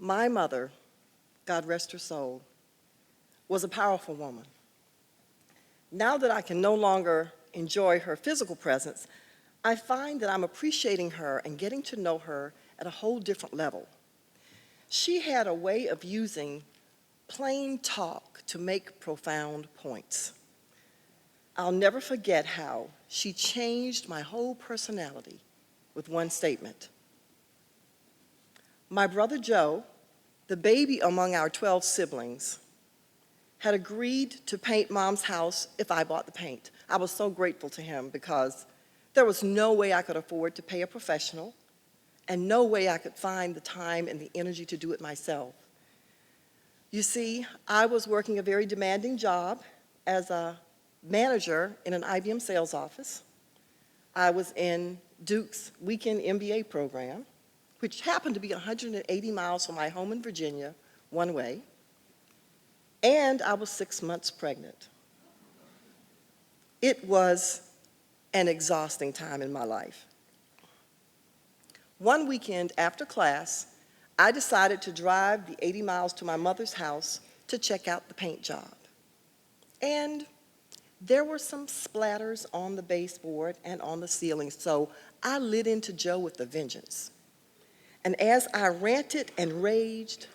My mother, God rest her soul, was a powerful woman. Now that I can no longer enjoy her physical presence, I find that I'm appreciating her and getting to know her at a whole different level. She had a way of using plain talk to make profound points. I'll never forget how she changed my whole personality with one statement. My brother Joe, the baby among our 12 siblings, had agreed to paint Mom's house if I bought the paint. I was so grateful to him because there was no way I could afford to pay a professional and no way I could find the time and the energy to do it myself. You see, I was working a very demanding job as a manager in an IBM sales office. I was in Duke's weekend MBA program, which happened to be 180 miles from my home in Virginia, one way, and I was 6 months pregnant. It was an exhausting time in my life. One weekend after class, I decided to drive the 80 miles to my mother's house to check out the paint job. And there were some splatters on the baseboard and on the ceiling, so I lit into Joe with a vengeance. And as I ranted and raged,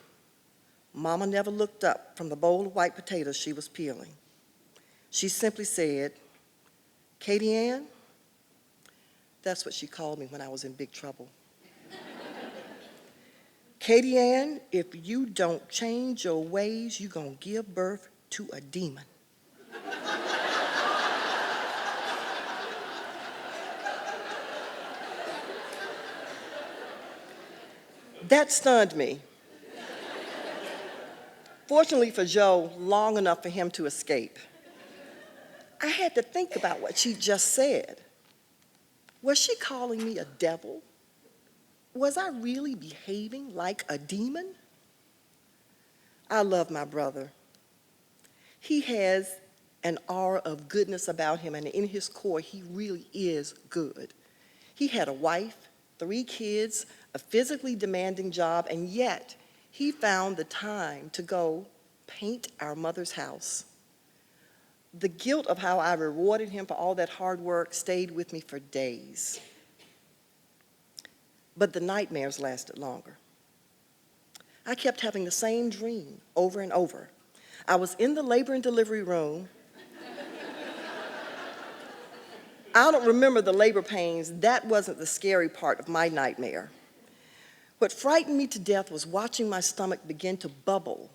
Mama never looked up from the bowl of white potatoes she was peeling. She simply said, "Katie Ann," that's what she called me when I was in big trouble. "Katie Ann, if you don't change your ways, you're gonna give birth to a demon." That stunned me. Fortunately for Joe, long enough for him to escape. I had to think about what she just said. Was she calling me a devil? Was I really behaving like a demon? I love my brother. He has an aura of goodness about him, and in his core, he really is good. He had a wife, 3 kids, a physically demanding job, and yet he found the time to go paint our mother's house. The guilt of how I rewarded him for all that hard work stayed with me for days. But the nightmares lasted longer. I kept having the same dream over and over. I was in the labor and delivery room. I don't remember the labor pains. That wasn't the scary part of my nightmare. What frightened me to death was watching my stomach begin to bubble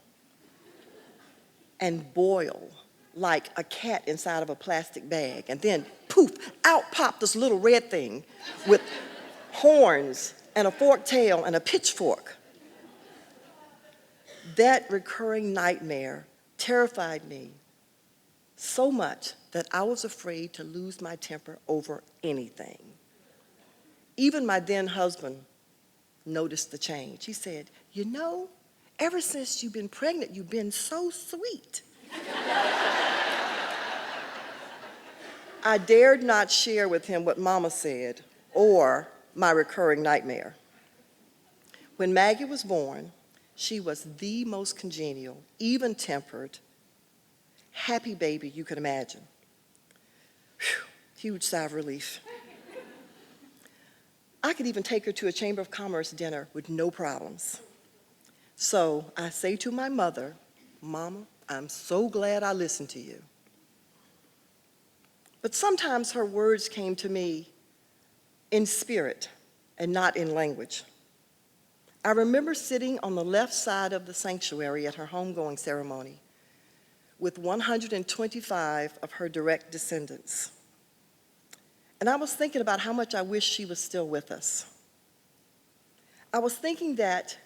and boil like a cat inside of a plastic bag. And then, poof, out popped this little red thing with horns and a forked tail and a pitchfork. That recurring nightmare terrified me so much that I was afraid to lose my temper over anything. Even my then husband noticed the change. He said, "You know, ever since you've been pregnant, you've been so sweet." I dared not share with him what Mama said or my recurring nightmare. When Maggie was born, she was the most congenial, even-tempered, happy baby you could imagine. Whew, huge sigh of relief. I could even take her to a Chamber of Commerce dinner with no problems. So I say to my mother, "Mama, I'm so glad I listened to you." But sometimes her words came to me in spirit and not in language. I remember sitting on the left side of the sanctuary at her homegoing ceremony with 125 of her direct descendants. And I was thinking about how much I wish she was still with us. I was thinking that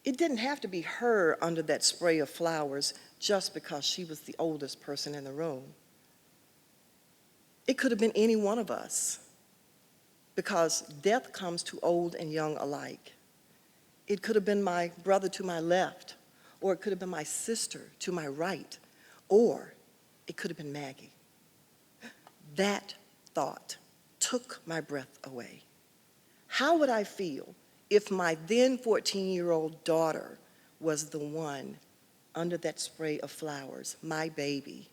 it didn't have to be her under that spray of flowers just because she was the oldest person in the room. It could have been any one of us, because death comes to old and young alike. It could have been my brother to my left, or it could have been my sister to my right, or it could have been Maggie. That thought took my breath away. How would I feel if my then 14-year-old daughter was the one under that spray of flowers, my baby.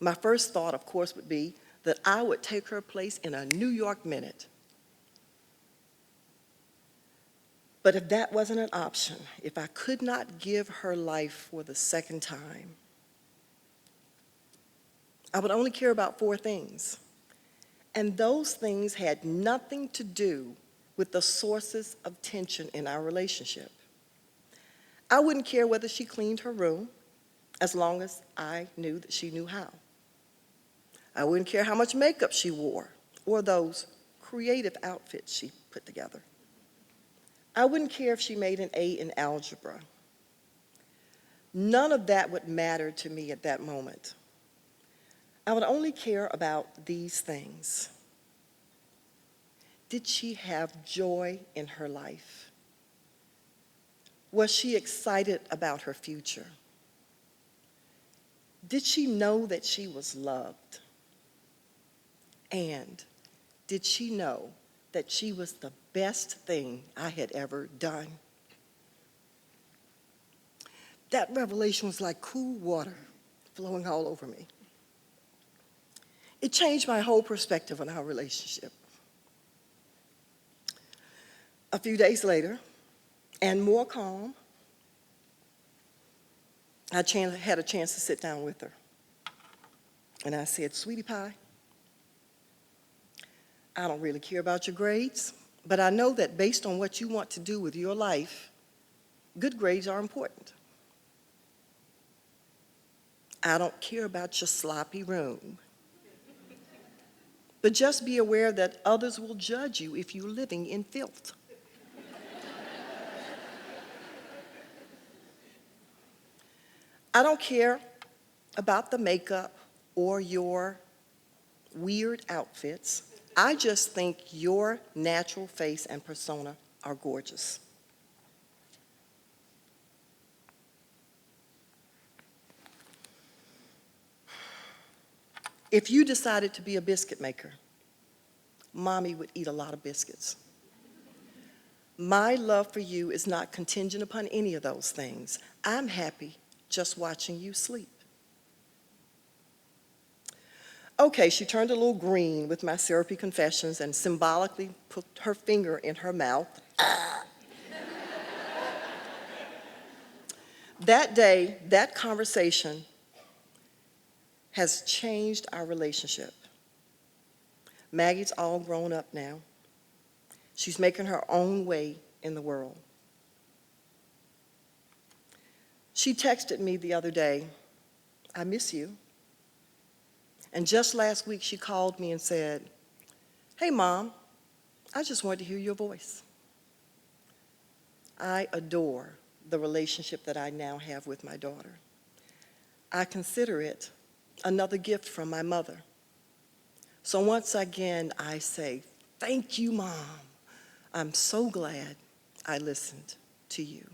My first thought, of course, would be that I would take her place in a New York minute. But if that wasn't an option, if I could not give her life for the second time, I would only care about 4 things. And those things had nothing to do with the sources of tension in our relationship. I wouldn't care whether she cleaned her room, as long as I knew that she knew how. I wouldn't care how much makeup she wore, or those creative outfits she put together. I wouldn't care if she made an A in algebra. None of that would matter to me at that moment. I would only care about these things. Did she have joy in her life? Was she excited about her future? Did she know that she was loved? And did she know that she was the best thing I had ever done? That revelation was like cool water flowing all over me. It changed my whole perspective on our relationship. A few days later, and more calm, I had a chance to sit down with her. And I said, "Sweetie pie, I don't really care about your grades, but I know that based on what you want to do with your life, good grades are important. I don't care about your sloppy room. But just be aware that others will judge you if you're living in filth." I don't care about the makeup or your weird outfits. I just think your natural face and persona are gorgeous. If you decided to be a biscuit maker, Mommy would eat a lot of biscuits. My love for you is not contingent upon any of those things. I'm happy just watching you sleep. Okay, she turned a little green with my syrupy confessions and symbolically put her finger in her mouth. That day, that conversation has changed our relationship. Maggie's all grown up now. She's making her own way in the world. She texted me the other day, "I miss you." And just last week, she called me and said, "Hey, Mom, I just wanted to hear your voice." I adore the relationship that I now have with my daughter. I consider it another gift from my mother. So once again, I say, thank you, Mom. I'm so glad I listened to you.